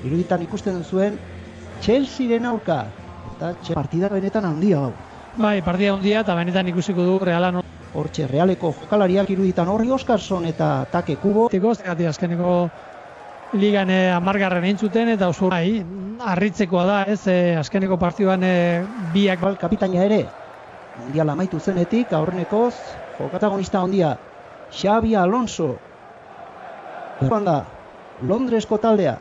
iruditan ikusten zuen Chelsearen aurka. Eta partida benetan handia hau. Bai, partida handia eta benetan ikusiko du Realan. Hortxe, Realeko jokalariak iruditan Horri Oskarson eta Take Kubo. Zergatik azkeneko ligan 10. eintzuten eta oso harritzekoa da, ez azkeneko partiduan biak kapitaina ere. Mundial amaitu zenetik, aurrenekoz, protagonista handia, Xabi Alonso. Da, Londresko taldea.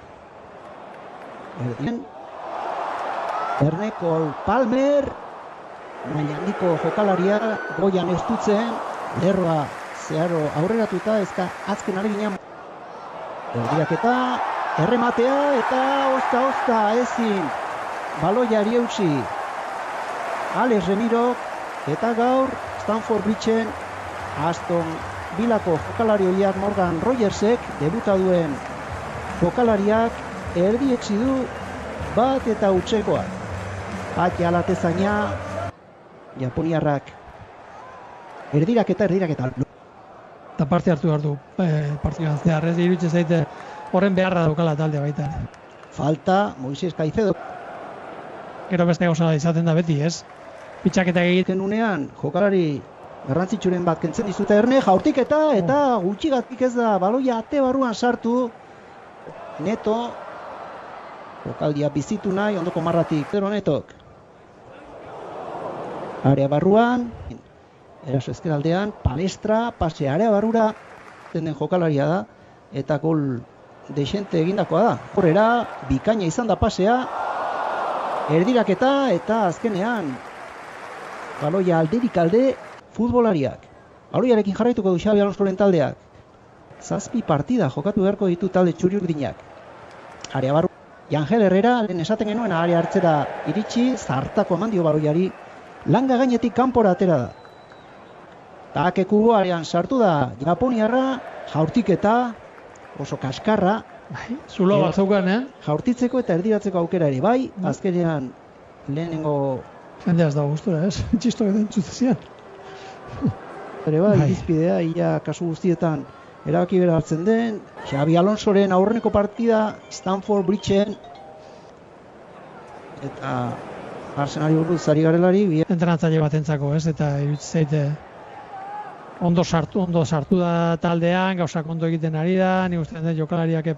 Erneko Palmer, maila handiko jokalaria, goian estutzen, lerroa zeharo aurreratuta, ezka azken ariginean. Erdiaketa, errematea eta ozta ezin baloiari eutsi. Alex Remiro eta gaur Stamford Bridgen Aston Villako jokalari horiak Morgan Rogersek debuta duen jokalariak erdietsi du bat eta utzekoak. Patja alatezaina Japoniarrak erdiraketa. Eta parte hartu behar du partiduan zehar, ez iruditzen zaite horren beharra daukala taldea baita. Falta Moises Caicedo. Gero beste gauza izaten da beti, ez? Pitxaketa egiten unean jokalari garrantzitsuren bat kentzen dizute Erne, jaurtiketa eta gutxigatik ez da baloia ate barruan sartu. Neto jokaldia bizitu nahi ondoko marratik. Zero Netok. Area barruan, eraso ezkeraldean, Palestra, pase area barrura, den jokalaria da, eta gol deixente egindakoa da. Horrera, bikaina izan da pasea, erdiraketa eta azkenean, baloia alderik alde futbolariak. Baloiarekin jarraituko du Xabi Alonsoren taldeak. 7 partida jokatu beharko ditu talde txuri-urdinak. Area barru, Jangel Herrera, lehen esaten genuen, area hartzera iritsi, zartako eman dio baloiari, langa gainetik kanpora atera da. Take Kubo arean sartu da Japoniarra, jaurtiketa, oso kaskarra. Zulo bat zaukan, Jaurtitzeko eta erdiratzeko aukera ere, bai, azkenean lehenengo... Jendea ez da gustura, ez? Txisto edo entzutezian. Ere bai, izpidea, ia kasu guztietan erabaki bera hartzen den, Xabi Alonsoren aurreneko partida, Stamford Bridgen, eta Arsenali buruz ari garelari. Entrenatzaile batentzako, ez? Eta iruditzen zaite ondo sartu da taldean, gauzak ondo egiten ari da, nik uste dut jokalariak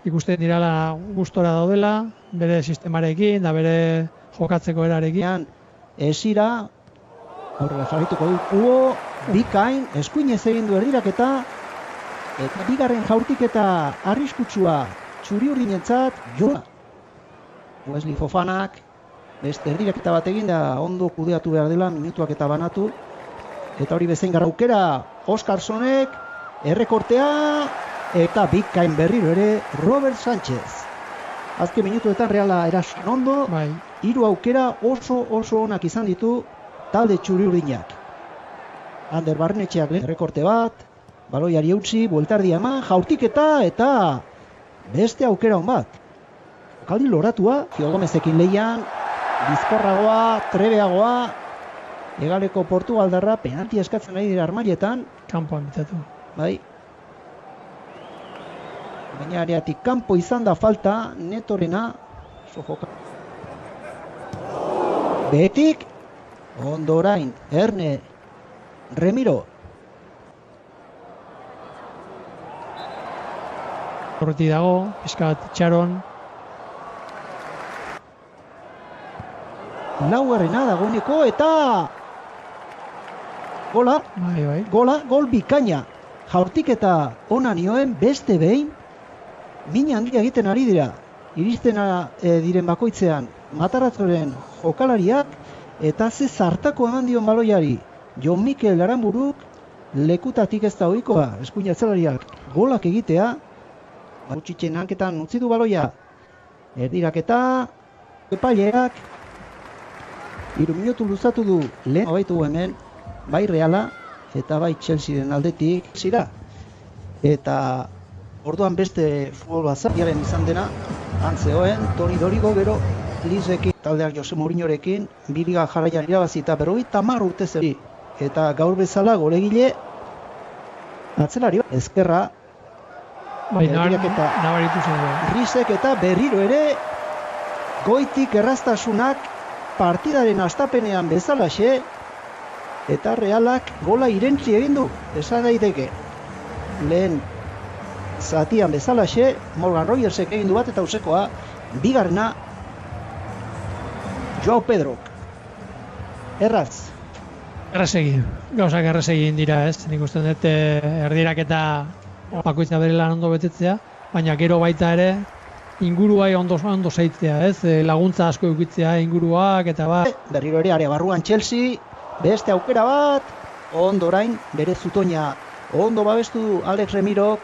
ikusten dirala gustora daudela, bere sistemarekin, da bere jokatzeko erarekin. Esira, aurrera jarrituko du Kubo, bikain, eskuinez egin du erdiraketa, eta bigarren jaurtiketa arriskutsua txuri-urdinentzat, Joa. Wesley Fofanak, beste erdiraketa bat egin da ondo kudeatu behar dela, minutuak eta banatu. Eta hori bezain gara aukera, Oskarsonek, errekortea, eta bikain berriro ere, Robert Sánchez. Azken minutuetan Reala erasun ondo, 3 aukera oso onak izan ditu talde txuri-urdinak. Ander Barrenetxeak lehen errekorte bat, baloiari eutsi, bueltardia eman, jaurtiketa eta beste aukera hon bat. Jokaldi loratua, Gio Gomezekin lehian, bizkorragoa, trebeagoa, Egaleko Portugaldarra penalti eskatzen nahi dira armailetan. Kanpoan bitzatu. Bai. Baina areatik kanpo izan da falta, Netorena. Behetik, ondorain, Erne, Remiro. Horretik dago, pizkat itxaron. Laugarrena dagoeneko eta gola, gol bikaina. Jaurtiketa ona nioen beste behin, mina handia egiten ari dira. Iristen diren bakoitzean Matarazzoren jokalariak eta ze zartako eman dion baloiari. Jon Mikel Aranburuk lekutatik ez da ohikoa, eskuin atzelariak golak egitea. Gutxitzen hanketan utzi du baloia. Erdiraketa, epaileak 3 minutu luzatu du lehen abaitu hemen, bai Reala eta bai Chelsearen aldetik zira. Eta orduan beste futbol bazariaren izan dena, antzeoen, Toni Dorigo gero Lizekin, taldeak Jose Mourinhorekin, biriga jarraian irabazita 50 urte zeri. Eta gaur bezala golegile atzelari ezkerra Bai, erdiraketa nabaritu zen. Risek eta berriro ere goitik erraztasunak partidaren astapenean bezalaxe eta Realak gola irentzi egin du, esan daiteke. Lehen zatian bezalaxe, Morgan Rogersek egin du bat eta usekoa, bigarrena Joao Pedrok. Erraz. Errezegin, gauzak errezegin dira ez, nik uste dut erdiraketa bakoitza bere lan ondo betetzea, baina gero baita ere inguruai ondo zaitzea, ez? Laguntza asko eukitzea inguruak eta bat. Berriro ere area barruan Chelsea, beste aukera bat, ondo orain bere zutoina ondo babestu du Alex Remirok.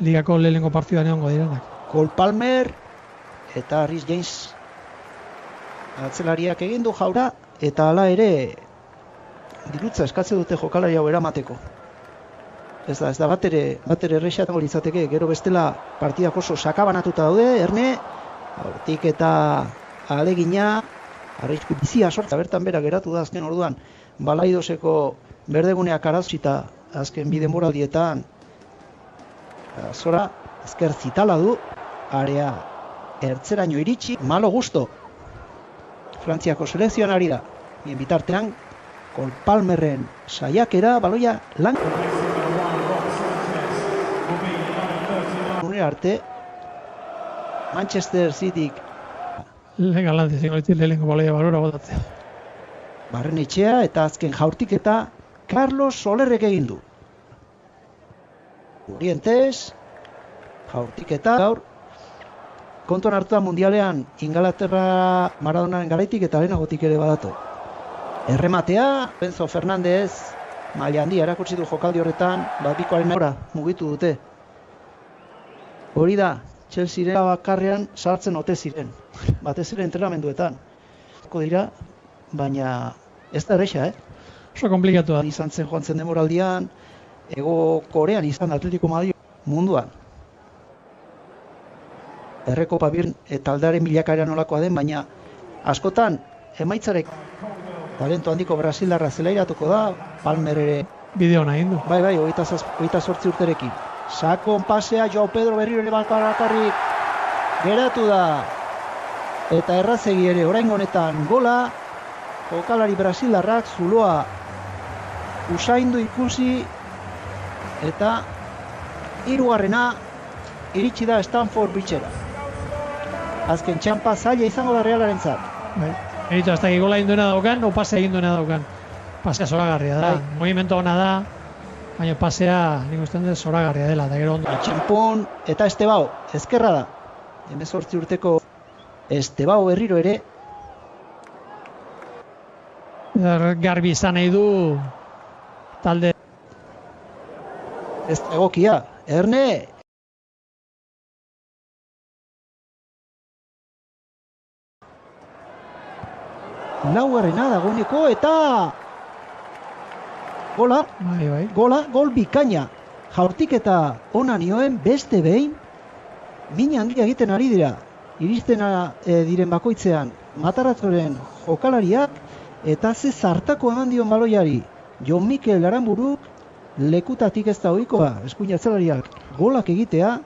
Ligako lehenengo partiduan egongo direnak. Cole Palmer eta Rhys James atzelariak egin du jaura, eta hala ere dirutza eskatzen dute jokalari hau eramateko. Ez da bat ere errexatango litzateke, gero bestela partidak oso sakabanatuta daude, Erne, hortik eta alegina, arrisku bizia sortza, bertan bera geratu da azken orduan, Balaidoseko berdeguneak arazita azken bi denboraldietan, zora, ezker zitala du, area ertzeraino iritsi, malo gusto, Frantziako selekzioan ari da, bien bitartean, Cole Palmerren saiakera, baloia lan arte Manchester Cityk lehenengo baloia balora botatzea. Barrenetxea eta azken jaurtik eta Carlos Solerrek egin du. Orientes jaurtik eta gaur kontuan hartuta mundialean Ingalaterra Maradonaren garaitik eta lehenagotik ere badato. Errematea, Enzo Fernandez maila handia erakutsi du jokaldi horretan, bikoaren ora mugitu dute. Hori da, Chelsea bakarrean sartzen ote ziren, batez ere entrenamenduetan. Dira, baina ez da erresa, Oso komplikatu da. Izan zen joan zen demoraldian, Ego Korean izan Atletico Madrid munduan. Errekopa bir taldearen bilakaera nolakoa den, baina askotan emaitzarek talento handiko Brasildarra zelairatuko da, Palmer ere Bideo nahi du. Bai, 28 urterekin. Sakon pasea, Joao Pedro berriro ere bakarrik geratu da. Eta errazegi ere oraingo honetan gola, jokalari brasildarrak zuloa usaindu ikusi, eta hirugarrena iritsi da Stamford Bridgera. Azken txampa zaila izango da Realarentzat. Bai. Eritu, hasta gola induena daukan, o pase induena daukan. Pasea zoragarria da, movimento ona da, baina pasea nik ustean dut zoragarria dela, eta gero ondo. Txempon eta Estebao, ezkerra da. 18 urteko Estebao berriro ere. Garbi izan nahi du talde. Ez egokia, Erne! Laugarrena dagoeneko eta gola, Bai. gol bikaina. Jaurtik eta ona nioen beste behin min handia egiten ari dira. Iristen diren bakoitzean Matarazzoren jokalariak eta ze zartako eman dion baloiari. Jon Mikel Aranburuk lekutatik ez da ohikoa, eskuin atzelariak golak egitea,